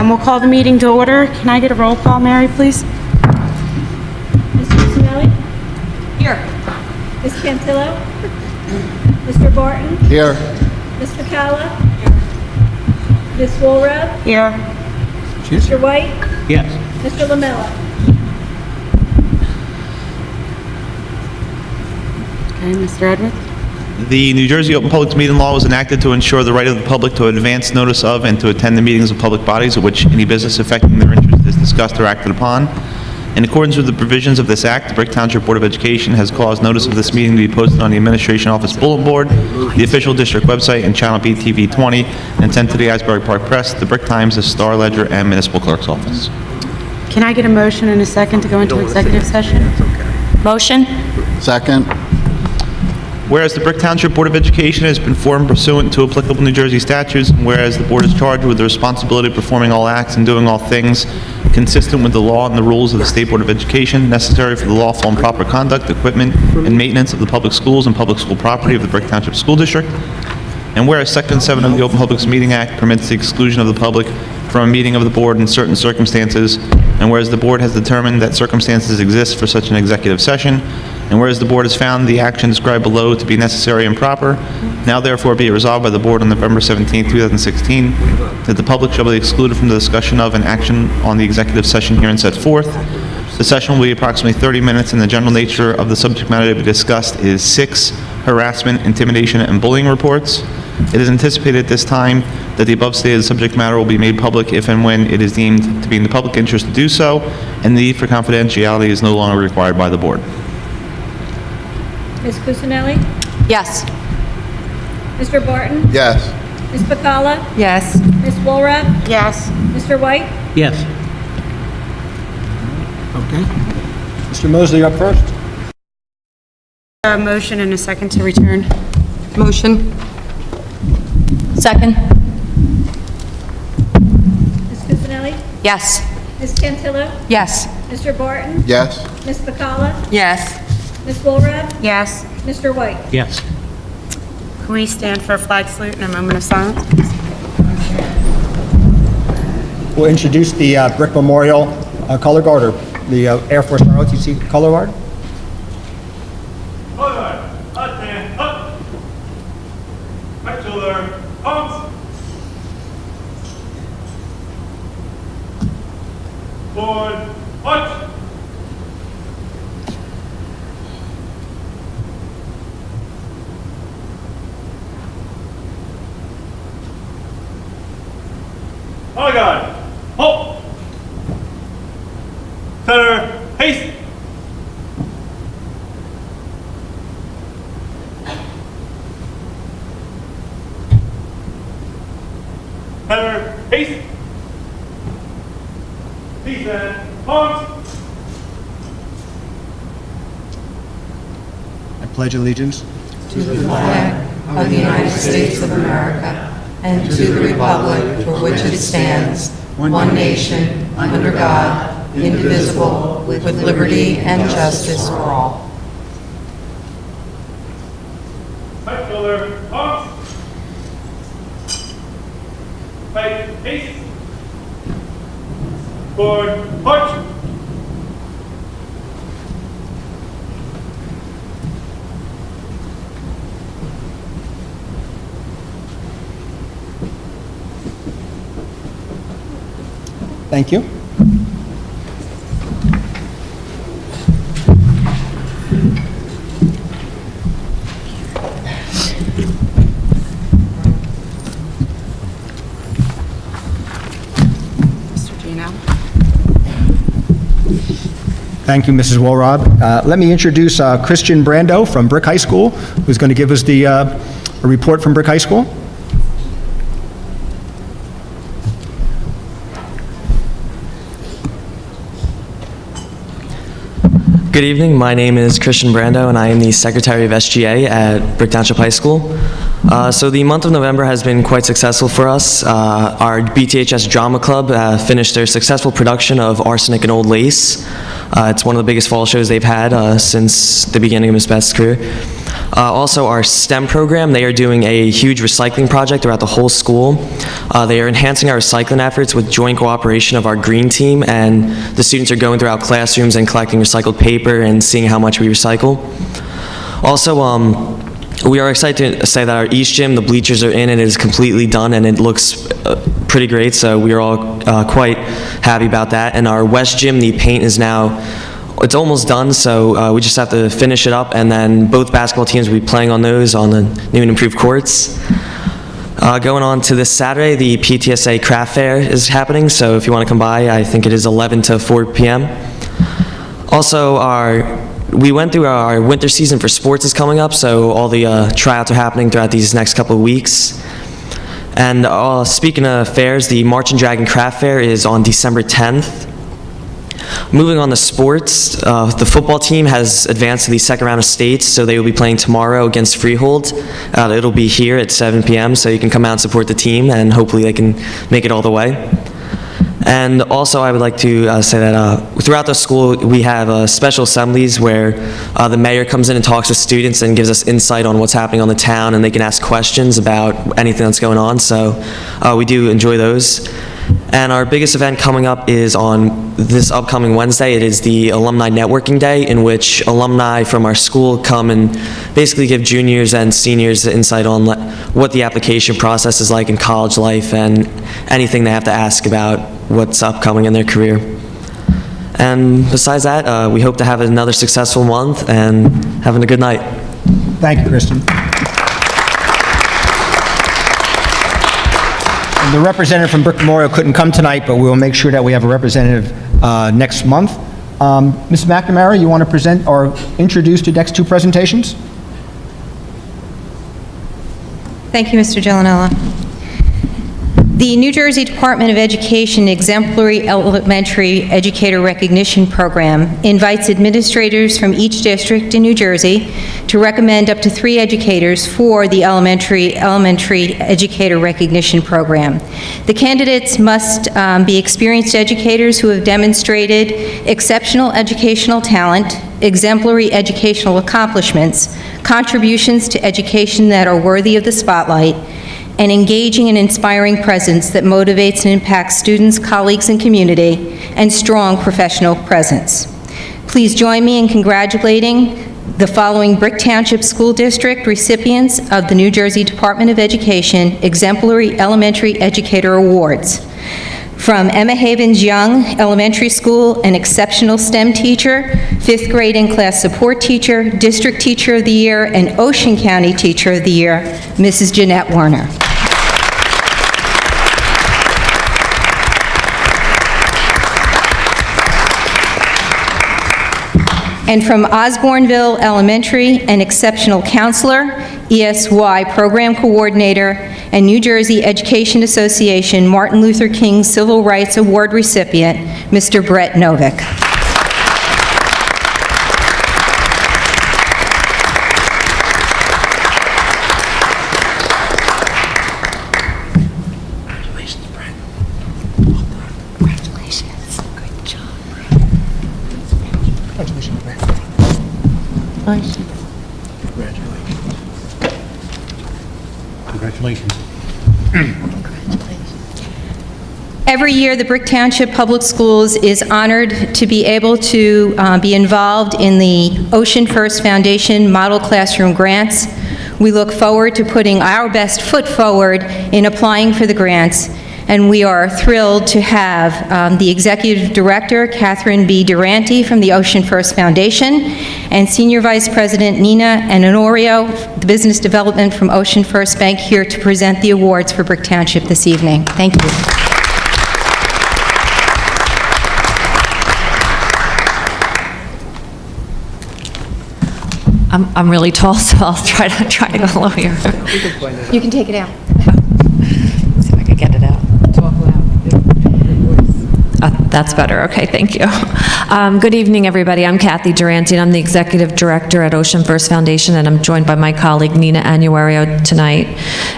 We'll call the meeting to order. Can I get a roll call, Mary, please? Ms. Cusinelli? Here. Ms. Cantillo? Mr. Barton? Here. Ms. Pacala? Ms. Woolrab? Here. Mr. White? Yes. Mr. Lamella? Okay, Mr. Edwards? The New Jersey Open Public Meeting Law was enacted to ensure the right of the public to advance notice of and to attend the meetings of public bodies at which any business affecting their interest is discussed or acted upon. In accordance with the provisions of this act, the Brick Township Board of Education has caused notice of this meeting to be posted on the Administration Office Bulletin Board, the official district website, and Channel BTV 20, and sent to the Asbury Park Press, the Brick Times, the Star Ledger, and Municipal Clerk's Office. Can I get a motion and a second to go into executive session? Motion? Second. Whereas the Brick Township Board of Education has been formed pursuant to applicable New Jersey statutes, and whereas the board is charged with the responsibility of performing all acts and doing all things consistent with the law and the rules of the State Board of Education necessary for the lawful and proper conduct, equipment, and maintenance of the public schools and public school property of the Brick Township School District, and whereas Section 7 of the Open Publics Meeting Act permits the exclusion of the public from a meeting of the board in certain circumstances, and whereas the board has determined that circumstances exist for such an executive session, and whereas the board has found the action described below to be necessary and proper, now therefore be it resolved by the board on November 17, 2016, that the public shall be excluded from the discussion of and action on the executive session herein set forth. The session will be approximately 30 minutes, and the general nature of the subject matter to be discussed is 6 harassment, intimidation, and bullying reports. It is anticipated at this time that the above stated subject matter will be made public if and when it is deemed to be in the public interest to do so, and the need for confidentiality is no longer required by the board. Ms. Cusinelli? Yes. Mr. Barton? Yes. Ms. Pacala? Yes. Ms. Woolrab? Yes. Mr. White? Yes. Okay. Mr. Mosley, you're up first. A motion and a second to return. Motion. Second. Ms. Cusinelli? Yes. Ms. Cantillo? Yes. Mr. Barton? Yes. Ms. Pacala? Yes. Ms. Woolrab? Yes. Mr. White? Yes. Can we stand for a flag salute and a moment of silence, please? We'll introduce the Brick Memorial Color Guard, or the Air Force ROTC Color Guard. Forward, up and up. Right shoulder, arms. Forward, march. Oh God, halt. Center, haste. Center, haste. Please and arms. I pledge allegiance. To the flag of the United States of America and to the republic for which it stands, one nation, under God, indivisible, with liberty and justice for all. Right shoulder, arms. Right, haste. Forward, march. Thank you. Mr. Gino? Thank you, Mrs. Woolrab. Let me introduce Christian Brando from Brick High School, who's going to give us a report from Brick High School. Good evening. My name is Christian Brando, and I am the Secretary of SGA at Brick Township High School. So the month of November has been quite successful for us. Our BTHS Drama Club finished their successful production of Arsenic and Old Lace. It's one of the biggest fall shows they've had since the beginning of Miss Beth's career. Also, our STEM program, they are doing a huge recycling project throughout the whole school. They are enhancing our recycling efforts with joint cooperation of our green team, and the students are going throughout classrooms and collecting recycled paper and seeing how much we recycle. Also, we are excited to say that our East Gym, the bleachers are in, and it is completely done, and it looks pretty great, so we are all quite happy about that. And our West Gym, the paint is now, it's almost done, so we just have to finish it up, and then both basketball teams will be playing on those on the new and improved courts. Going on to this Saturday, the PTSA Craft Fair is happening, so if you want to come by, I think it is 11 to 4 p.m. Also, we went through our winter season for sports is coming up, so all the tryouts are happening throughout these next couple of weeks. And speaking of fairs, the March and Dragon Craft Fair is on December 10th. Moving on to sports, the football team has advanced to the second round of states, so they will be playing tomorrow against Freehold. It'll be here at 7 p.m., so you can come out and support the team, and hopefully they can make it all the way. And also, I would like to say that throughout the school, we have special assemblies where the mayor comes in and talks with students and gives us insight on what's happening on the town, and they can ask questions about anything that's going on, so we do enjoy those. And our biggest event coming up is on this upcoming Wednesday. It is the Alumni Networking Day, in which alumni from our school come and basically give juniors and seniors insight on what the application process is like in college life and anything they have to ask about what's upcoming in their career. And besides that, we hope to have another successful month and having a good night. Thank you, Kristen. The representative from Brick Memorial couldn't come tonight, but we'll make sure that we have a representative next month. Ms. McNamara, you want to present or introduce the next two presentations? Thank you, Mr. Gellanella. The New Jersey Department of Education Exemplary Elementary Educator Recognition Program invites administrators from each district in New Jersey to recommend up to 3 educators for the Elementary Educator Recognition Program. The candidates must be experienced educators who have demonstrated exceptional educational talent, exemplary educational accomplishments, contributions to education that are worthy of the spotlight, an engaging and inspiring presence that motivates and impacts students, colleagues, and community, and strong professional presence. Please join me in congratulating the following Brick Township School District recipients of the New Jersey Department of Education Exemplary Elementary Educator Awards. From Emma Havens Young Elementary School, an exceptional STEM teacher, 5th grade and class support teacher, District Teacher of the Year, and Ocean County Teacher of the Year, Mrs. Jeanette Werner. And from Osborneville Elementary, an exceptional counselor, ESY program coordinator, and New Jersey Education Association Martin Luther King Civil Rights Award recipient, Mr. Brett Novick. Congratulations, Brett. Congratulations. Good job. Congratulations, Brett. Congratulations. Every year, the Brick Township Public Schools is honored to be able to be involved in the Ocean First Foundation Model Classroom Grants. We look forward to putting our best foot forward in applying for the grants, and we are thrilled to have the Executive Director, Catherine B. Durante from the Ocean First Foundation, and Senior Vice President Nina Anonorio, the Business Development from Ocean First Bank, here to present the awards for Brick Township this evening. Thank you. I'm really tall, so I'll try to go low here. You can take it out. See if I can get it out. Talk loud. That's better. Okay, thank you. Good evening, everybody. I'm Kathy Durante, and I'm the Executive Director at Ocean First Foundation, and I'm joined by my colleague Nina Annuario tonight.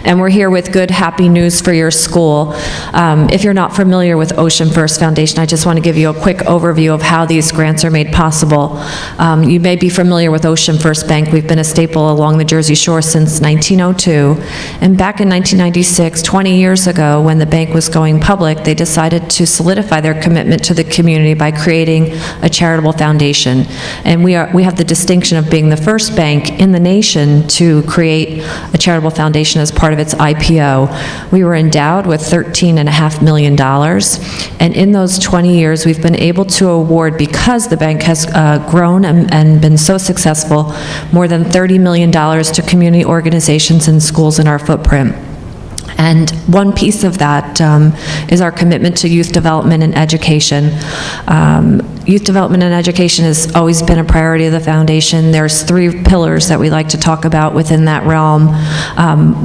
And we're here with good, happy news for your school. If you're not familiar with Ocean First Foundation, I just want to give you a quick overview of how these grants are made possible. You may be familiar with Ocean First Bank. We've been a staple along the Jersey Shore since 1902. And back in 1996, 20 years ago, when the bank was going public, they decided to solidify their commitment to the community by creating a charitable foundation. And we have the distinction of being the first bank in the nation to create a charitable foundation as part of its IPO. We were endowed with $13.5 million, and in those 20 years, we've been able to award, because the bank has grown and been so successful, more than $30 million to community organizations and schools in our footprint. And one piece of that is our commitment to youth development and education. Youth development and education has always been a priority of the foundation. There's 3 pillars that we like to talk about within that realm.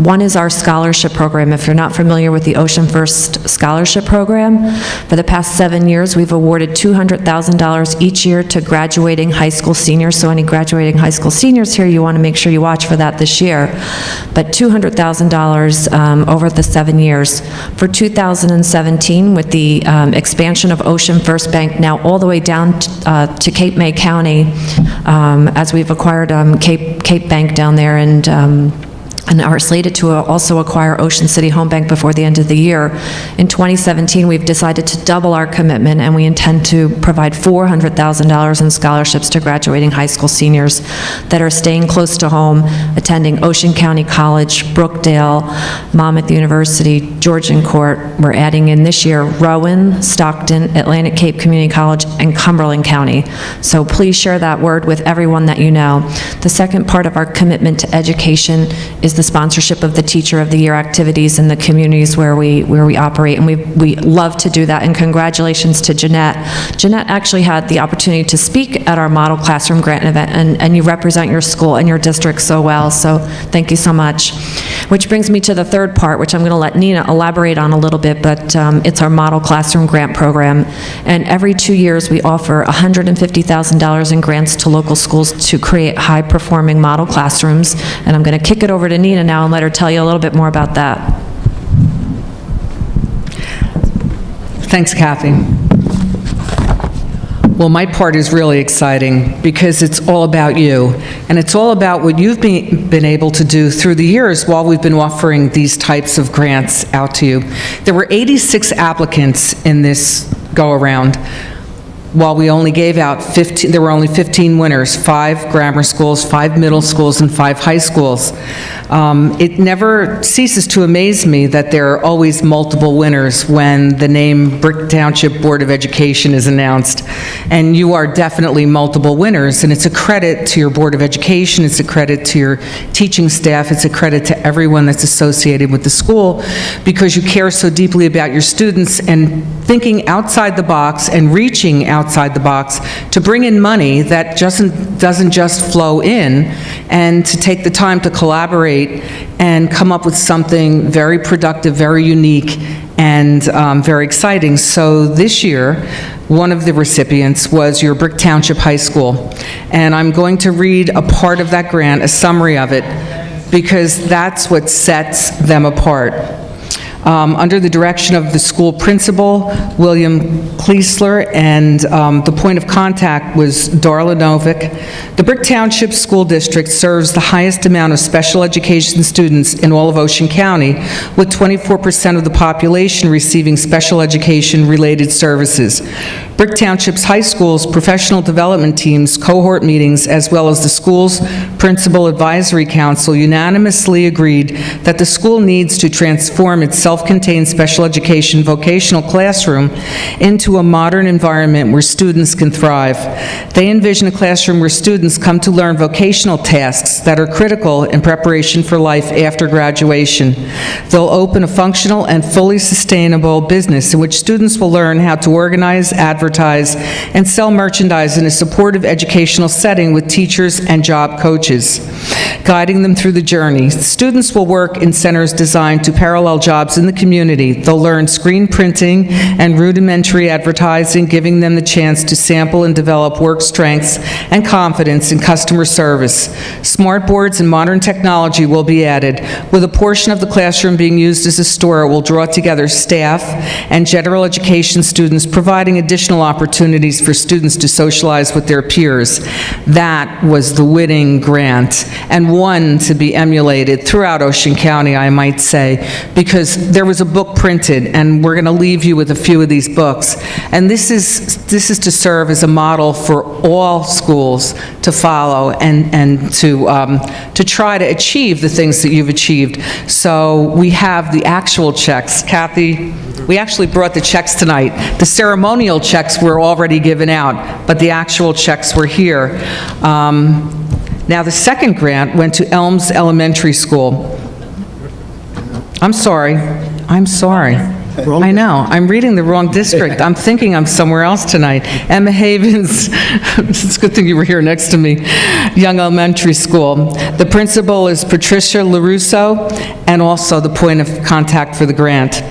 One is our scholarship program. If you're not familiar with the Ocean First Scholarship Program, for the past 7 years, we've awarded $200,000 each year to graduating high school seniors. So any graduating high school seniors here, you want to make sure you watch for that this year. But $200,000 over the 7 years. For 2017, with the expansion of Ocean First Bank now all the way down to Cape May County, as we've acquired Cape Bank down there, and are slated to also acquire Ocean City Home Bank before the end of the year. In 2017, we've decided to double our commitment, and we intend to provide $400,000 in scholarships to graduating high school seniors that are staying close to home, attending Ocean County College, Brookdale, Monmouth University, Georgian Court. We're adding in this year Rowan, Stockton, Atlantic Cape Community College, and Cumberland County. So please share that word with everyone that you know. The second part of our commitment to education is the sponsorship of the Teacher of the Year activities in the communities where we operate, and we love to do that, and congratulations to Jeanette. Jeanette actually had the opportunity to speak at our Model Classroom Grant event, and you represent your school and your district so well, so thank you so much. Which brings me to the third part, which I'm going to let Nina elaborate on a little bit, but it's our Model Classroom Grant Program, and every 2 years we offer $150,000 in grants to local schools to create high-performing model classrooms, and I'm going to kick it over to Nina now and let her tell you a little bit more about that. Thanks, Kathy. Well, my part is really exciting because it's all about you, and it's all about what you've been able to do through the years while we've been offering these types of grants out to you. There were 86 applicants in this go-around. While we only gave out 15, there were only 15 winners, 5 grammar schools, 5 middle schools, and 5 high schools. It never ceases to amaze me that there are always multiple winners when the name Brick Township Board of Education is announced. And you are definitely multiple winners, and it's a credit to your Board of Education, it's a credit to your teaching staff, it's a credit to everyone that's associated with the school, because you care so deeply about your students and thinking outside the box and reaching outside the box to bring in money that doesn't just flow in, and to take the time to collaborate and come up with something very productive, very unique, and very exciting. So this year, one of the recipients was your Brick Township High School, and I'm going to read a part of that grant, a summary of it, because that's what sets them apart. Under the direction of the school principal, William Kleesler, and the point of contact was Darla Novick. The Brick Township School District serves the highest amount of special education students in all of Ocean County, with 24% of the population receiving special education-related services. Brick Township's high schools, professional development teams, cohort meetings, as well as the school's Principal Advisory Council unanimously agreed that the school needs to transform its self-contained special education vocational classroom into a modern environment where students can thrive. They envision a classroom where students come to learn vocational tasks that are critical in preparation for life after graduation. They'll open a functional and fully sustainable business in which students will learn how to organize, advertise, and sell merchandise in a supportive educational setting with teachers and job coaches, guiding them through the journey. Students will work in centers designed to parallel jobs in in the community. They'll learn screen printing and rudimentary advertising, giving them the chance to sample and develop work strengths and confidence in customer service. Smart boards and modern technology will be added. With a portion of the classroom being used as a store, it will draw together staff and general education students, providing additional opportunities for students to socialize with their peers. That was the winning grant, and one to be emulated throughout Ocean County, I might say, because there was a book printed, and we're going to leave you with a few of these books. And this is to serve as a model for all schools to follow and to try to achieve the things that you've achieved. So we have the actual checks. Kathy, we actually brought the checks tonight. The ceremonial checks were already given out, but the actual checks were here. Now, the second grant went to Elms Elementary School. I'm sorry. I know, I'm reading the wrong district. I'm thinking I'm somewhere else tonight. Emma Havens, it's a good thing you were here next to me, Young Elementary School. The principal is Patricia LaRusso, and also the point of contact for the grant.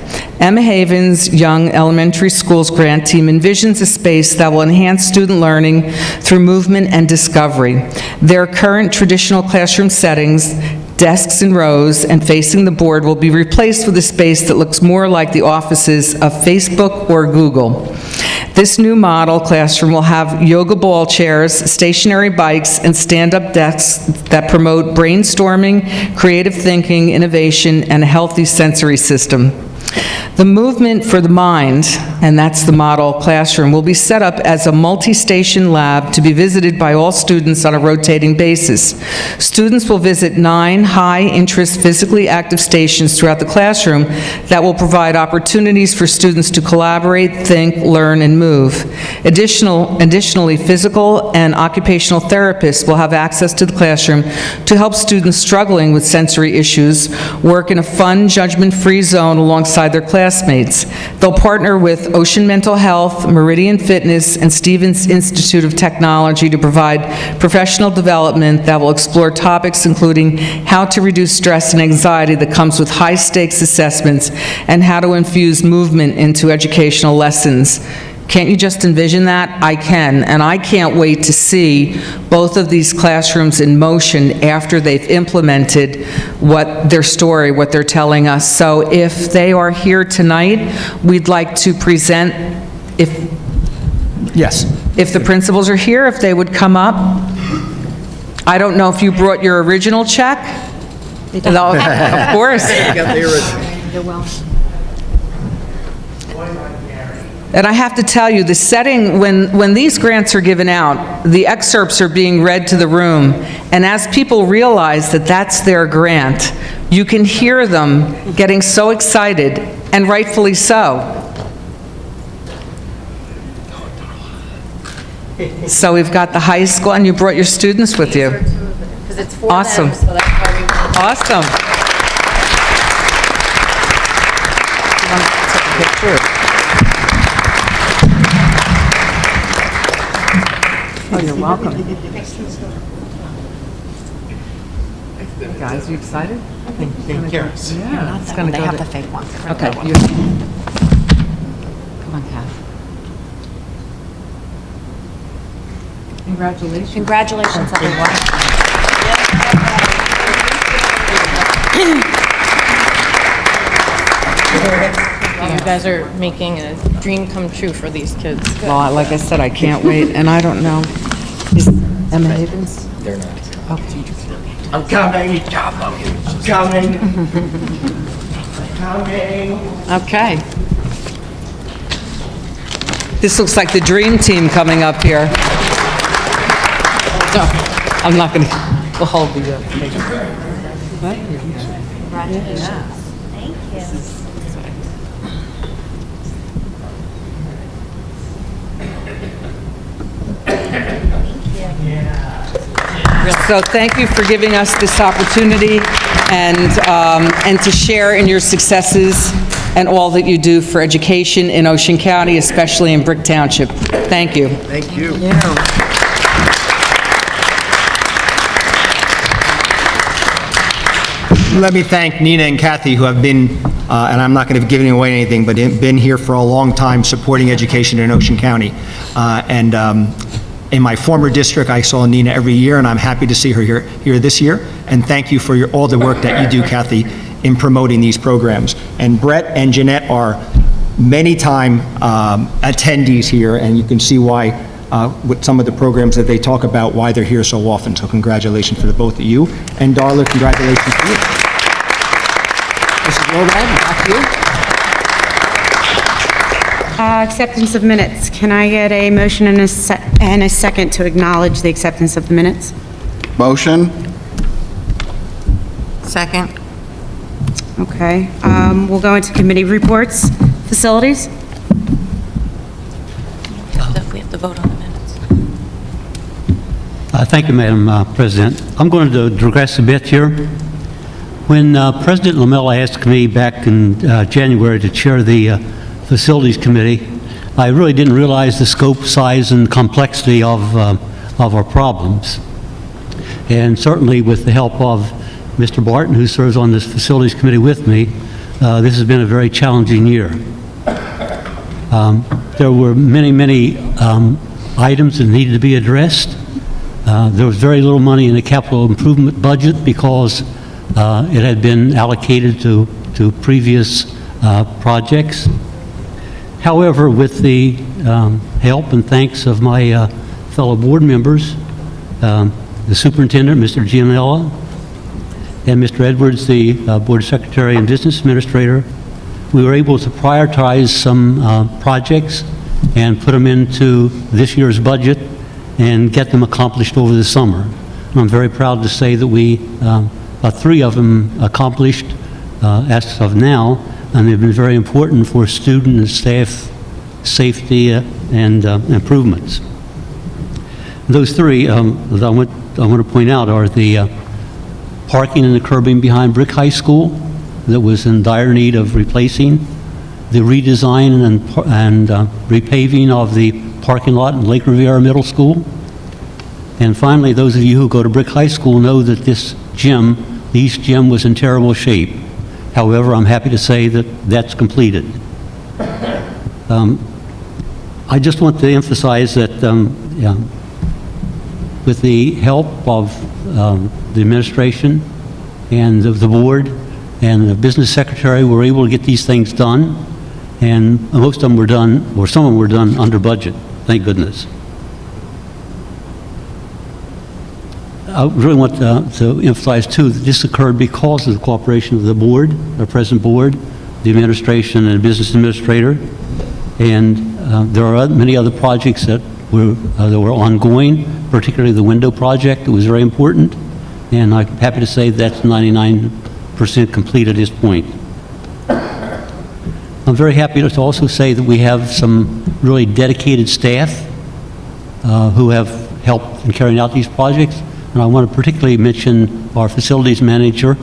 Emma Havens Young Elementary School's grant team envisions a space that will enhance student learning through movement and discovery. Their current traditional classroom settings, desks in rows and facing the board, will be replaced with a space that looks more like the offices of Facebook or Google. This new model classroom will have yoga ball chairs, stationary bikes, and stand-up desks that promote brainstorming, creative thinking, innovation, and a healthy sensory system. The Movement for the Mind, and that's the model classroom, will be set up as a multi-station lab to be visited by all students on a rotating basis. Students will visit 9 high-interest physically active stations throughout the classroom that will provide opportunities for students to collaborate, think, learn, and move. Additionally, physical and occupational therapists will have access to the classroom to help students struggling with sensory issues work in a fun, judgment-free zone alongside their classmates. They'll partner with Ocean Mental Health, Meridian Fitness, and Stevens Institute of Technology to provide professional development that will explore topics including how to reduce stress and anxiety that comes with high-stakes assessments and how to infuse movement into educational lessons. Can't you just envision that? I can, and I can't wait to see both of these classrooms in motion after they've implemented what they're telling us. So if they are here tonight, we'd like to present, Yes. if the principals are here, if they would come up. I don't know if you brought your original check? No, of course. And I have to tell you, the setting, when these grants are given out, the excerpts are being read to the room, and as people realize that that's their grant, you can hear them getting so excited, and rightfully so. So we've got the high school, and you brought your students with you. Because it's for Awesome. them, so that's why we... Awesome. Take a picture. Oh, you're welcome. Guys, you excited? Thank you. Yeah, it's going to go. They have the fake ones. Okay. Come on, Kath. Congratulations. Congratulations, everyone. You guys are making a dream come true for these kids. Well, like I said, I can't wait, and I don't know. Is Emma Havens? They're not. Okay. I'm coming. I'm coming. Coming. Okay. This looks like the dream team coming up here. No, I'm not going to, we'll hold the picture. Congratulations. Thank you. So thank you for giving us this opportunity and to share in your successes and all that you do for education in Ocean County, especially in Brick Township. Thank you. Thank you. Let me thank Nina and Kathy, who have been, and I'm not going to be giving away anything, but been here for a long time supporting education in Ocean County. In my former district, I saw Nina every year, and I'm happy to see her here this year. And thank you for all the work that you do, Kathy, in promoting these programs. And Brett and Jeanette are many-time attendees here, and you can see why, with some of the programs that they talk about, why they're here so often. So congratulations for the both of you. And Darla, congratulations to you. Mrs. Lorad, back to you. Acceptance of minutes. Can I get a motion and a second to acknowledge the acceptance of the minutes? Motion? Second. Okay. We'll go into committee reports. Facilities? We have to vote on the minutes. Thank you, Madam President. I'm going to digress a bit here. When President Lamella asked me back in January to chair the Facilities Committee, I really didn't realize the scope, size, and complexity of our problems. And certainly with the help of Mr. Barton, who serves on this Facilities Committee with me, this has been a very challenging year. There were many items that needed to be addressed. There was very little money in the capital improvement budget because it had been allocated to previous projects. However, with the help and thanks of my fellow board members, the superintendent, Mr. Gianella, and Mr. Edwards, the board secretary and business administrator, we were able to prioritize some projects and put them into this year's budget and get them accomplished over the summer. And I'm very proud to say that we got 3 of them accomplished as of now, and they've been very important for student and staff safety and improvements. Those 3 that I want to point out are the parking and the curbing behind Brick High School that was in dire need of replacing, the redesign and repaving of the parking lot in Lake Riviera Middle School, and finally, those of you who go to Brick High School know that the East Gym was in terrible shape. However, I'm happy to say that that's completed. I just want to emphasize that with the help of the administration and the board and the business secretary, we're able to get these things done, and most of them were done, or some of them were done under budget, thank goodness. I really want to emphasize, too, that this occurred because of the cooperation of the board, our present board, the administration, and the business administrator. And there are many other projects that were ongoing, particularly the window project that was very important. And I'm happy to say that's 99% complete at this point. I'm very happy to also say that we have some really dedicated staff who have helped in carrying out these projects. And I want to particularly mention our facilities manager,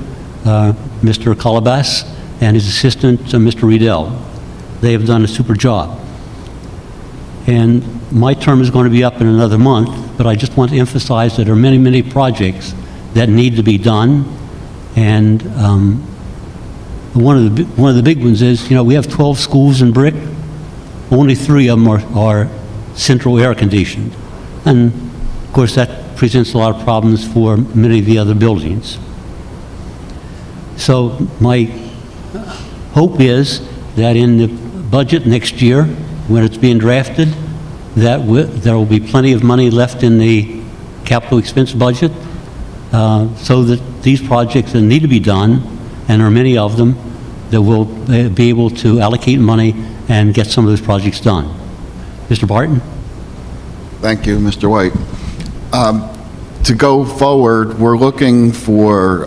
Mr. Calabas, and his assistant, Mr. Riedel. They have done a super job. And my term is going to be up in another month, but I just want to emphasize that there are many projects that need to be done. And one of the big ones is, we have 12 schools in Brick. Only 3 of them are central air conditioned. And of course, that presents a lot of problems for many of the other buildings. So my hope is that in the budget next year, when it's being drafted, that there will be plenty of money left in the capital expense budget so that these projects that need to be done, and there are many of them, that we'll be able to allocate money and get some of those projects done. Mr. Barton? Thank you, Mr. White. To go forward, we're looking for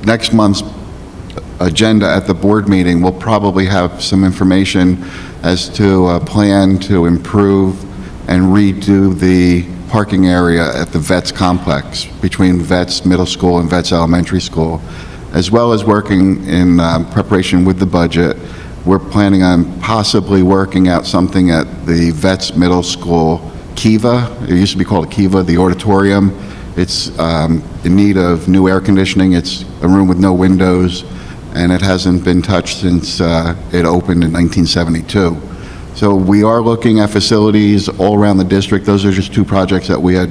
next month's agenda at the board meeting. We'll probably have some information as to a plan to improve and redo the parking area at the Vets complex between Vets Middle School and Vets Elementary School, as well as working in preparation with the budget. We're planning on possibly working out something at the Vets Middle School Kiva. It used to be called Kiva, the auditorium, It's in need of new air conditioning. It's a room with no windows, and it hasn't been touched since it opened in 1972. So we are looking at facilities all around the district. Those are just two projects that we had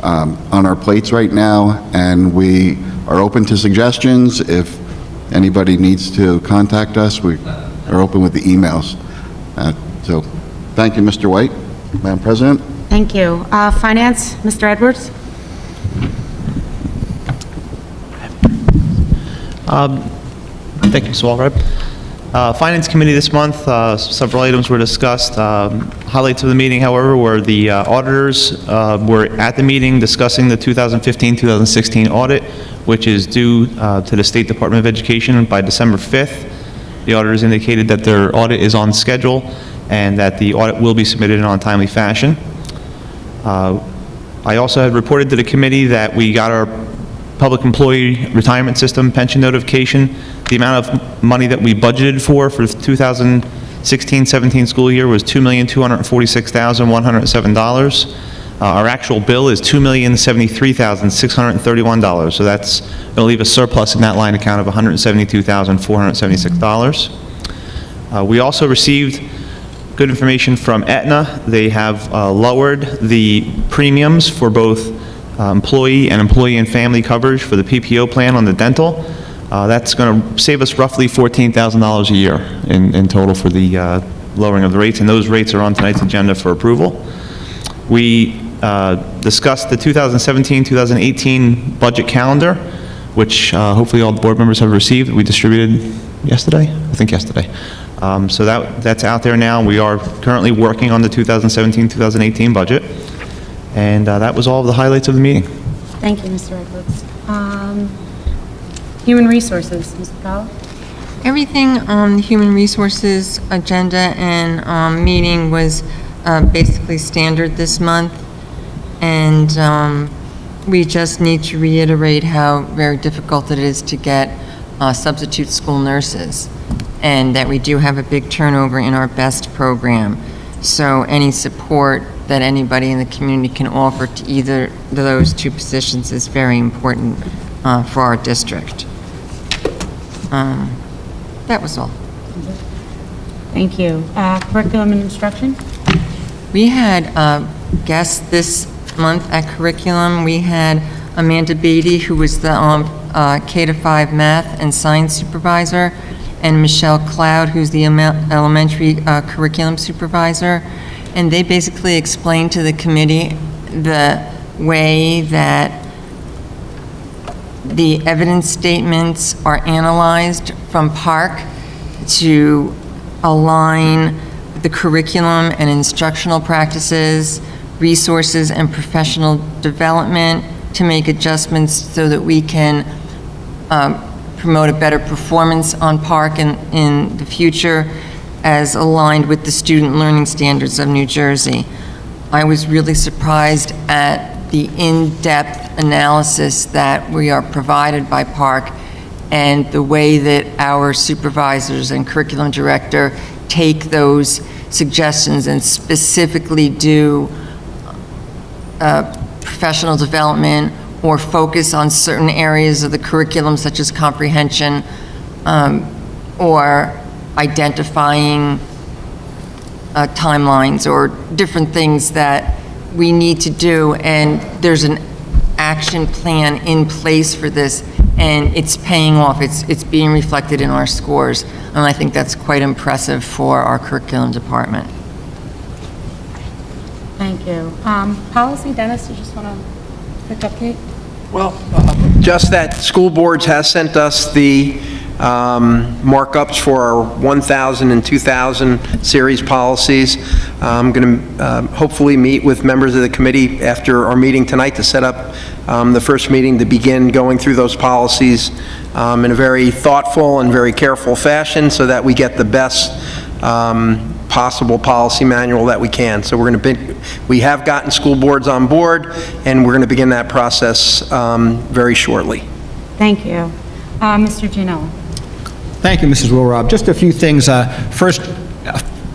on our plates right now, and we are open to suggestions. If anybody needs to contact us, we are open with the emails. So thank you, Mr. White. Madam President? Thank you. Finance, Mr. Edwards? Thank you, Ms. Walrop. Finance Committee this month, several items were discussed. Highlights of the meeting, however, were the auditors were at the meeting discussing the 2015-2016 audit, which is due to the State Department of Education by December 5th. The auditors indicated that their audit is on schedule and that the audit will be submitted in a timely fashion. I also had reported to the committee that we got our public employee retirement system pension notification. The amount of money that we budgeted for the 2016-17 school year was $2,246,107. Our actual bill is $2,073,631. So that's going to leave a surplus in that line account of $172,476. We also received good information from Aetna. They have lowered the premiums for both employee and family coverage for the PPO plan on the dental. That's going to save us roughly $14,000 a year in total for the lowering of the rates, and those rates are on tonight's agenda for approval. We discussed the 2017-2018 budget calendar, which hopefully all the board members have received. We distributed yesterday? I think yesterday. So that's out there now. We are currently working on the 2017-2018 budget. And that was all of the highlights of the meeting. Thank you, Mr. Edwards. Human Resources, Ms. Powell? Everything on the Human Resources agenda and meeting was basically standard this month. And we just need to reiterate how very difficult it is to get substitute school nurses, and that we do have a big turnover in our BEST program. So any support that anybody in the community can offer to either of those two positions is very important for our district. That was all. Thank you. Curriculum and instruction? We had guests this month at curriculum. We had Amanda Beatty, who was the K-5 math and science supervisor, and Michelle Cloud, who's the elementary curriculum supervisor. And they basically explained to the committee the way that the evidence statements are analyzed from PARC to align the curriculum and instructional practices, resources, and professional development to make adjustments so that we can promote a better performance on PARC in the future as aligned with the student learning standards of New Jersey. I was really surprised at the in-depth analysis that we are provided by PARC and the way that our supervisors and curriculum director take those suggestions and specifically do professional development or focus on certain areas of the curriculum such as comprehension or identifying timelines or different things that we need to do, and there's an action plan in place for this, and it's paying off. It's being reflected in our scores, and I think that's quite impressive for our curriculum department. Thank you. Policy, Dennis, you just want a quick update? Well, just that school boards has sent us the markups for our 1,000 and 2,000 series policies. I'm going to hopefully meet with members of the committee after our meeting tonight to set up the first meeting to begin going through those policies in a very thoughtful and very careful fashion so that we get the best possible policy manual that we can. So we have gotten school boards on board, and we're going to begin that process very shortly. Thank you. Mr. Gianella? Thank you, Mrs. Wilrob. Just a few things. First,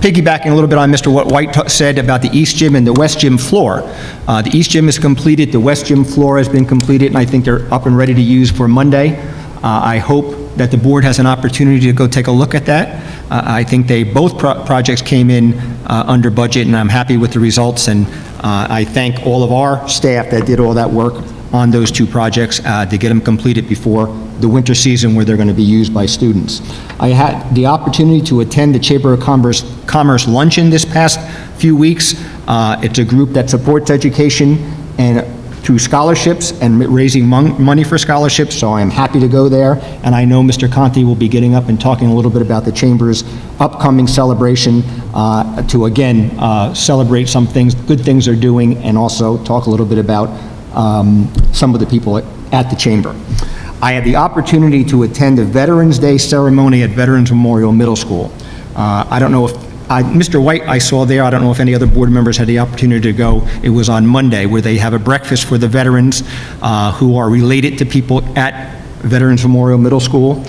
piggybacking a little bit on Mr. What White said about the East Gym and the West Gym floor. The East Gym is completed, the West Gym floor has been completed, and I think they're up and ready to use for Monday. I hope that the board has an opportunity to go take a look at that. I think both projects came in under budget, and I'm happy with the results, and I thank all of our staff that did all that work on those two projects to get them completed before the winter season where they're going to be used by students. I had the opportunity to attend the Chamber of Commerce luncheon this past few weeks. It's a group that supports education and through scholarships and raising money for scholarships, so I am happy to go there. And I know Mr. Conti will be getting up and talking a little bit about the Chamber's upcoming celebration to, again, celebrate some things, good things they're doing, and also talk a little bit about some of the people at the Chamber. I had the opportunity to attend the Veterans Day ceremony at Veterans Memorial Middle School. I don't know if Mr. White I saw there. I don't know if any other board members had the opportunity to go. It was on Monday, where they have a breakfast for the veterans who are related to people at Veterans Memorial Middle School.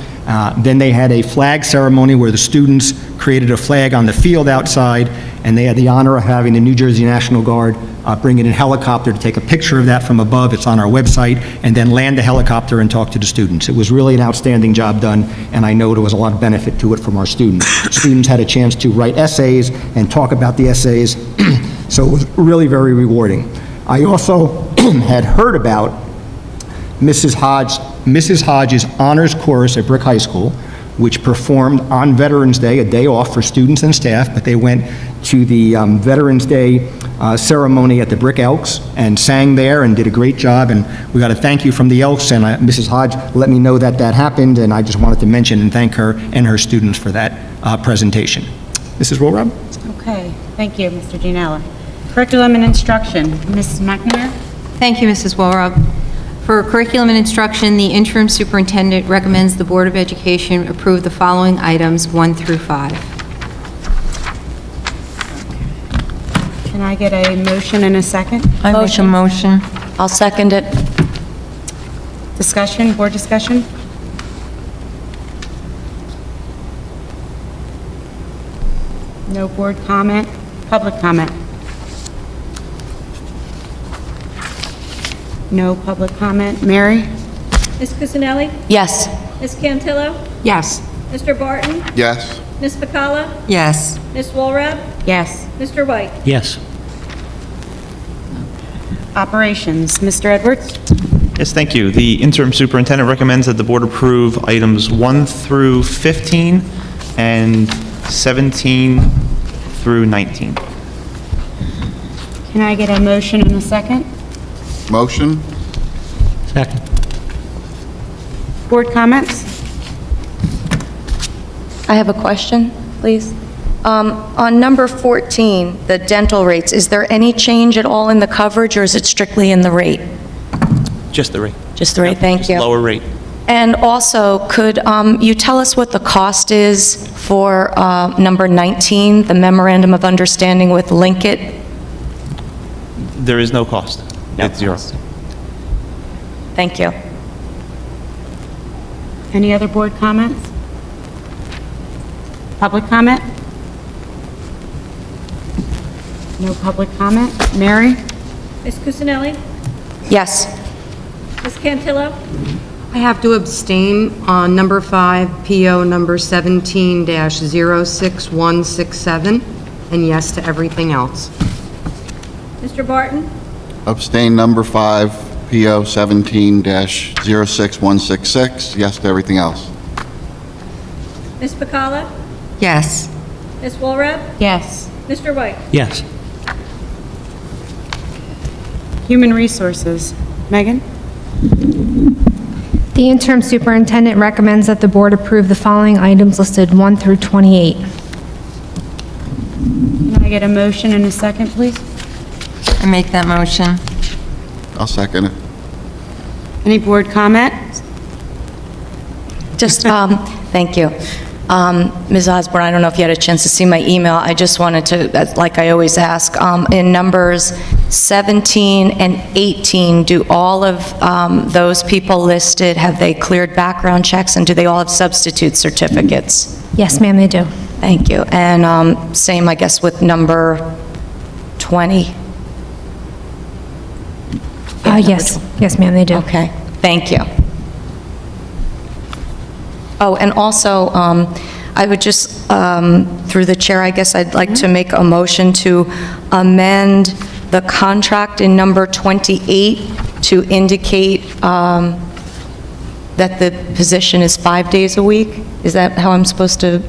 Then they had a flag ceremony where the students created a flag on the field outside, and they had the honor of having the New Jersey National Guard bring in a helicopter to take a picture of that from above. It's on our website, and then land the helicopter and talk to the students. It was really an outstanding job done, and I know there was a lot of benefit to it from our students. Students had a chance to write essays and talk about the essays, so it was really very rewarding. I also had heard about Mrs. Hodge's honors chorus at Brick High School, which performed on Veterans Day, a day off for students and staff, but they went to the Veterans Day ceremony at the Brick Elks and sang there and did a great job, and we got a thank you from the Elks, and Mrs. Hodge let me know that that happened, and I just wanted to mention and thank her and her students for that presentation. Mrs. Woolrab? Okay, thank you, Mr. Gianella. Curriculum and instruction, Mrs. McNamara? Thank you, Mrs. Walrob. For curriculum and instruction, the interim superintendent recommends the Board of Education approve the following items 1 through 5. Can I get a motion and a second? I make a motion. I'll second it. Discussion, board discussion? No board comment? Public comment? No public comment. Mary? Ms. Cusinelli? Yes. Ms. Cantillo? Yes. Mr. Barton? Yes. Ms. Bacala? Yes. Ms. Walrab? Yes. Mr. White? Yes. Operations, Mr. Edwards? Yes, thank you. The interim superintendent recommends that the board approve items 1 through 15 and 17 through 19. Can I get a motion and a second? Motion? Second. Board comments? I have a question, please. On number 14, the dental rates, is there any change at all in the coverage, or is it strictly in the rate? Just the rate. Just the rate, thank you. Lower rate. And also, could you tell us what the cost is for number 19, the memorandum of understanding with Linkit? There is no cost. It's zero. Thank you. Any other board comments? Public comment? No public comment. Mary? Ms. Cusinelli? Yes. Ms. Cantillo? I have to abstain on number 5, PO number 17-06167, and yes to everything else. Mr. Barton? Abstain number 5, PO 17-06166. Yes to everything else. Ms. Bacala? Yes. Ms. Walrab? Yes. Mr. White? Yes. Human resources, Megan? The interim superintendent recommends that the board approve the following items listed 1 through 28. Can I get a motion and a second, please? I make that motion. I'll second it. Any board comment? Just, thank you. Ms. Osborne, I don't know if you had a chance to see my email. I just wanted to, like I always ask, in numbers 17 and 18, do all of those people listed, have they cleared background checks, and do they all have substitute certificates? Yes, ma'am, they do. Thank you. And same, I guess, with number 20? Yes. Yes, ma'am, they do. Okay, thank you. Oh, and also, I would just, through the chair, I guess I'd like to make a motion to amend the contract in number 28 to indicate that the position is 5 days a week? Is that how I'm supposed to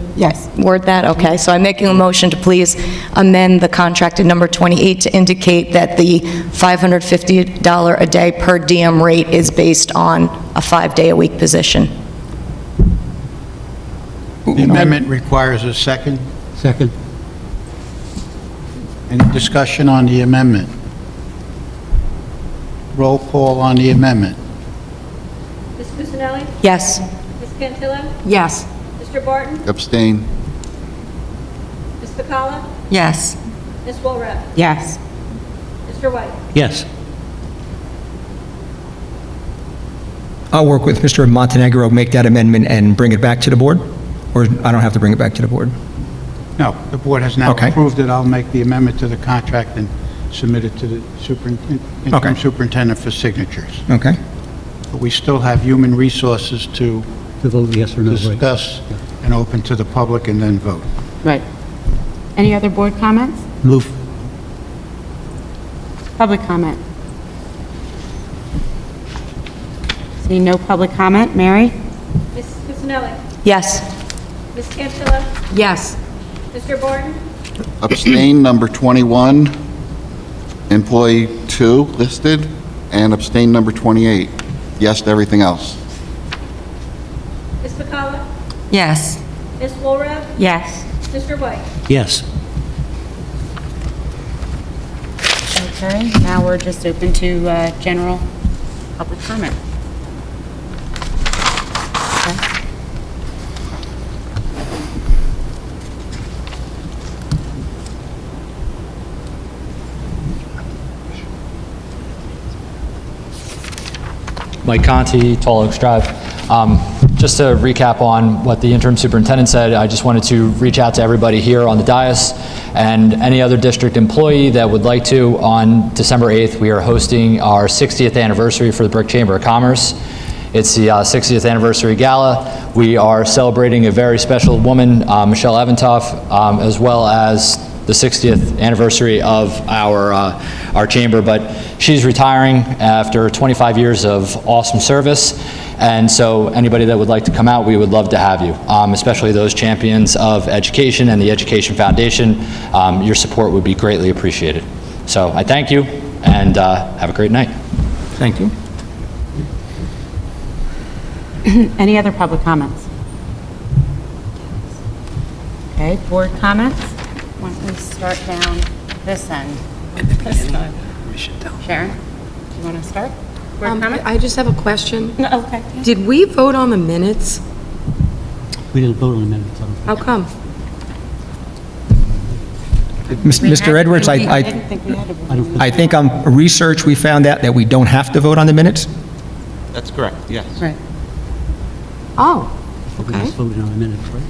word that? Okay, so I'm making a motion to please amend the contract in number 28 to indicate that the $550 a day per diem rate is based on a 5-day-a-week position. The amendment requires a second. Second. Any discussion on the amendment? Roll call on the amendment. Ms. Cusinelli? Yes. Ms. Cantillo? Yes. Mr. Barton? Abstain. Ms. Bacala? Yes. Ms. Walrath? Yes. Mr. White? Yes. I'll work with Mr. Montenegro, make that amendment and bring it back to the board? Or I don't have to bring it back to the board? No, the board has now Okay. approved it. I'll make the amendment to the contract and submit it to the interim superintendent for signatures. Okay. But we still have human resources to vote yes or no, right. discuss and open to the public and then vote. Right. Any other board comments? Move. Public comment? See no public comment. Mary? Ms. Cusinelli? Yes. Ms. Cantillo? Yes. Mr. Barton? Abstain, number 21, employee 2 listed, and abstain, number 28. Yes to everything else. Ms. Bacala? Yes. Ms. Walrath? Yes. Mr. White? Yes. Okay, now we're just open to general public comment. Okay. Mike Conti, Tall Oaks Drive. Just to recap on what the interim superintendent said, I just wanted to reach out to everybody here on the dais and any other district employee that would like to. On December 8th, we are hosting our 60th anniversary for the Brick Chamber of Commerce. It's the 60th anniversary gala. We are celebrating a very special woman, Michelle Eventoff, as well as the 60th anniversary of our chamber, but she's retiring after 25 years of awesome service, and so anybody that would like to come out, we would love to have you, especially those champions of education and the Education Foundation. Your support would be greatly appreciated. So I thank you, and have a great night. Thank you. Any other public comments? Okay, board comments? Why don't we start down this end? This time. Sharon, do you want to start? Board comment? I just have a question. No, okay. Did we vote on the minutes? We didn't vote on the minutes. I don't think. How come? Mr. Edwards, I didn't think we had to vote. I think on research, we found out that we don't have to vote on the minutes. That's correct, yes. Right. Oh, We just voted on the minutes, right?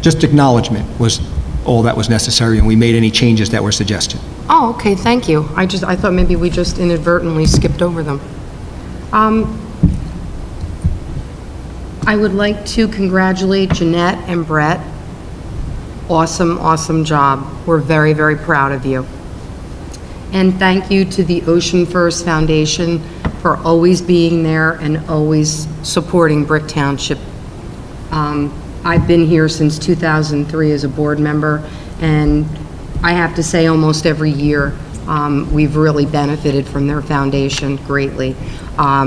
Just acknowledgement was all that was necessary, and we made any changes that were suggested. oh, okay, thank you. I thought maybe we just inadvertently skipped over them. I would like to congratulate Jeanette and Brett. Awesome, awesome job. We're very, very proud of you. And thank you to the Ocean First Foundation for always being there and always supporting Brick Township. I've been here since 2003 as a board member, and I have to say almost every year we've really benefited from their foundation greatly.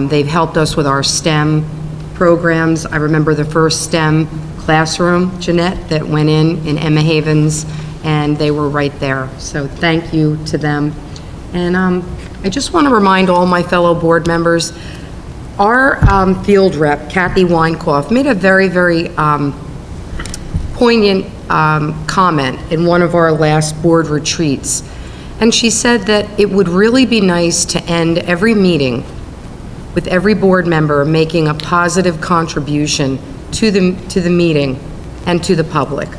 They've helped us with our STEM programs. I remember the first STEM classroom, Jeanette, that went in Emma Havens, and they were right there. So thank you to them. And I just want to remind all my fellow board members, our field rep, Kathy Weinkoff, made a very, very poignant comment in one of our last board retreats. And she said that it would really be nice to end every meeting with every board member making a positive contribution to the meeting and to the public.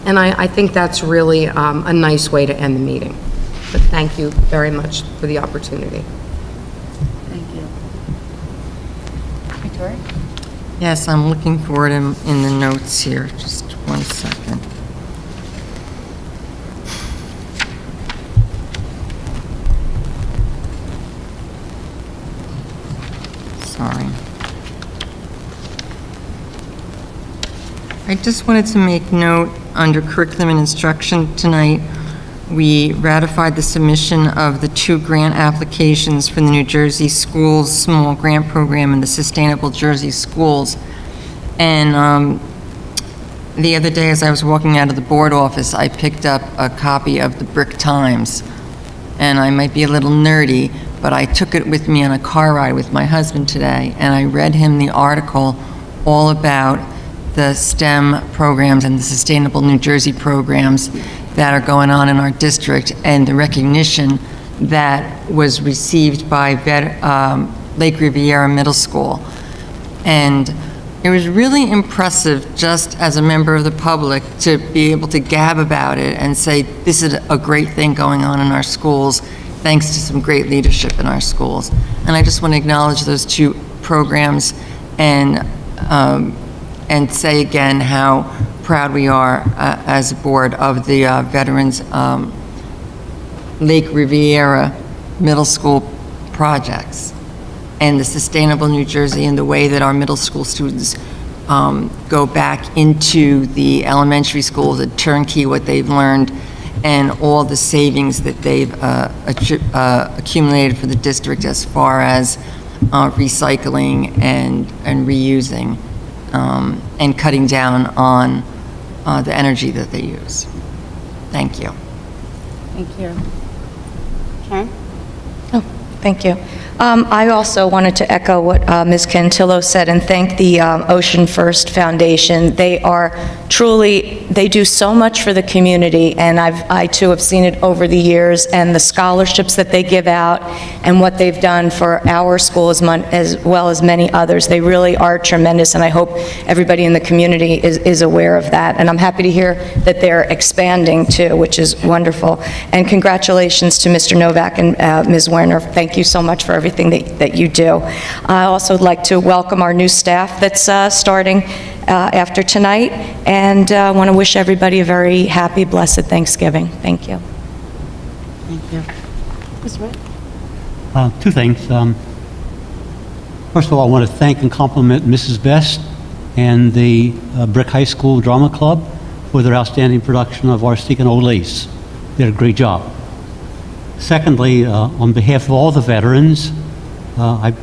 And I think that's really a nice way to end the meeting. But thank you very much for the opportunity. Thank you. Victoria? Yes, I'm looking for it in the notes here. Just 1 second. Sorry. I just wanted to make note, under curriculum and instruction tonight, we ratified the submission of the 2 grant applications for the New Jersey Schools Small Grant Program and the Sustainable Jersey Schools. And the other day, as I was walking out of the board office, I picked up a copy of the Brick Times. And I might be a little nerdy, but I took it with me on a car ride with my husband today, and I read him the article all about the STEM programs and the Sustainable New Jersey programs that are going on in our district, and the recognition that was received by Lake Riviera Middle School. And it was really impressive, just as a member of the public, to be able to gab about it and say, this is a great thing going on in our schools, thanks to some great leadership in our schools. And I just want to acknowledge those 2 programs and say again how proud we are as a board of the Veterans Lake Riviera Middle School projects and the Sustainable New Jersey, and the way that our middle school students go back into the elementary schools and turnkey what they've learned, and all the savings that they've accumulated for the district as far as recycling and reusing, and cutting down on the energy that they use. Thank you. Thank you. Karen? Thank you. I also wanted to echo what Ms. Cantillo said and thank the Ocean First Foundation. They are truly, they do so much for the community, and I too have seen it over the years, and the scholarships that they give out and what they've done for our school as well as many others. They really are tremendous, and I hope everybody in the community is aware of that. And I'm happy to hear that they're expanding too, which is wonderful. And congratulations to Mr. Novak and Ms. Werner. Thank you so much for everything that you do. I also would like to welcome our new staff that's starting after tonight, and want to wish everybody a very happy, blessed Thanksgiving. Thank you. Thank you. Mr. Wright? 2 things. First of all, I want to thank and compliment Mrs. Best and the Brick High School Drama Club for their outstanding production of Arsenic and Old Lace. They did a great job. Secondly, on behalf of all the veterans, I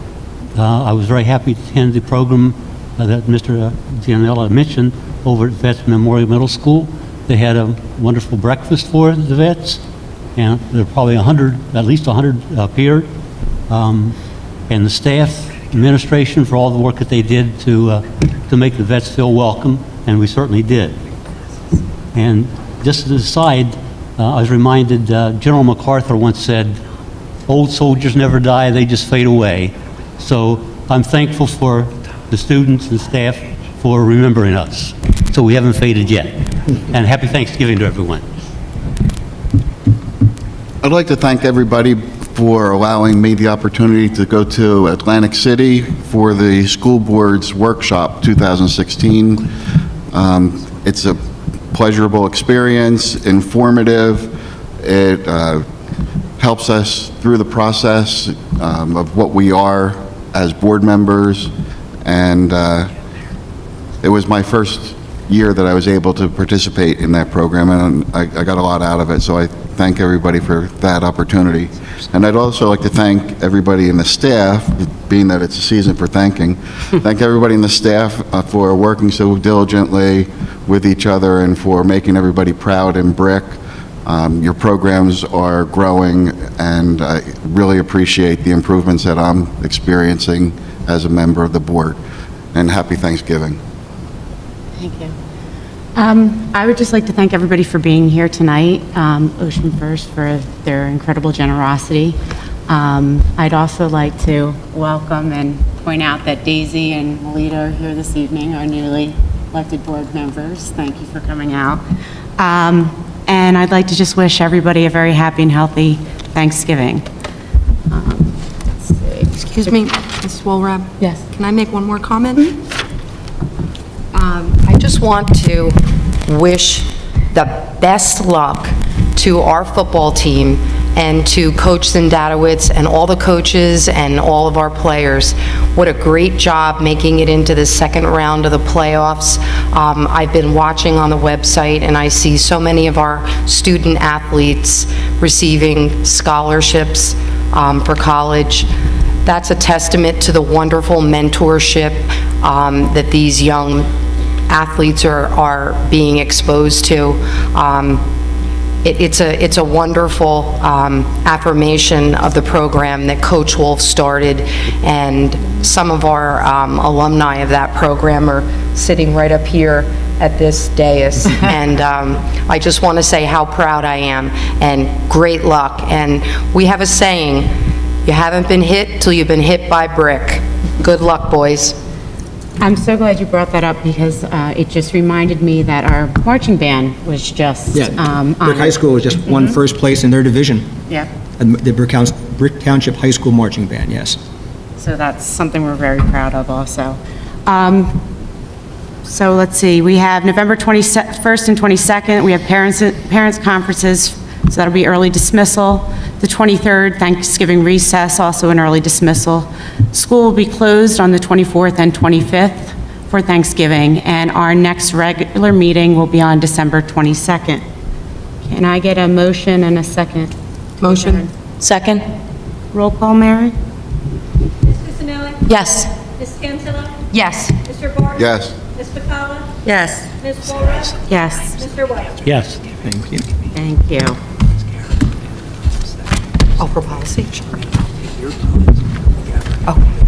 was very happy to attend the program that Mr. Gianella mentioned over at Vets Memorial Middle School. They had a wonderful breakfast for the vets, and there were probably at least 100 appeared. And the staff, administration, for all the work that they did to make the vets feel welcome, and we certainly did. And just as an aside, I was reminded, General MacArthur once said, old soldiers never die, they just fade away. So I'm thankful for the students and staff for remembering us. So we haven't faded yet. And happy Thanksgiving to everyone. I'd like to thank everybody for allowing me the opportunity to go to Atlantic City for the school board's workshop 2016. It's a pleasurable experience, informative. It helps us through the process of what we are as board members, and it was my first year that I was able to participate in that program, and I got a lot out of it, so I thank everybody for that opportunity. And I'd also like to thank everybody in the staff, being that it's a season for thanking, thank everybody in the staff for working so diligently with each other and for making everybody proud in Brick. Your programs are growing, and I really appreciate the improvements that I'm experiencing as a member of the board. And happy Thanksgiving. Thank you. I would just like to thank everybody for being here tonight, Ocean First for their incredible generosity. I'd also like to welcome and point out that Daisy and Melita are here this evening, our newly elected board members. Thank you for coming out. And I'd like to just wish everybody a very happy and healthy Thanksgiving. Excuse me, Ms. Walrab? Yes. Can I make one more comment? I just want to wish the best luck to our football team and to Coach Zindadowitz and all the coaches and all of our players. What a great job making it into the second round of the playoffs. I've been watching on the website, and I see so many of our student athletes receiving scholarships for college. That's a testament to the wonderful mentorship that these young athletes are being exposed to. It's a wonderful affirmation of the program that Coach Wolf started, and some of our alumni of that program are sitting right up here at this dais. And I just want to say how proud I am, and great luck. And we have a saying, you haven't been hit till you've been hit by brick. Good luck, boys. I'm so glad you brought that up, because it just reminded me that our marching band was just Yeah, Brick High School was just won first place in their division. Yeah, The Brick Township High School Marching Band, yes. so that's something we're very proud of also. So let's see, we have November 21st and 22nd, we have parents conferences, so that'll be early dismissal. The 23rd, Thanksgiving recess, also an early dismissal. School will be closed on the 24th and 25th for Thanksgiving, and our next regular meeting will be on December 22nd. Can I get a motion and a second? Motion. Second? Roll call, Mary? Ms. Cusinelli? Yes. Ms. Scantilla? Yes. Mr. Borden? Yes. Ms. Bacala? Yes. Ms. Walrath? Yes. Mr. White? Yes. Thank you. Thank you. Oh, for policy? Sure. Oh.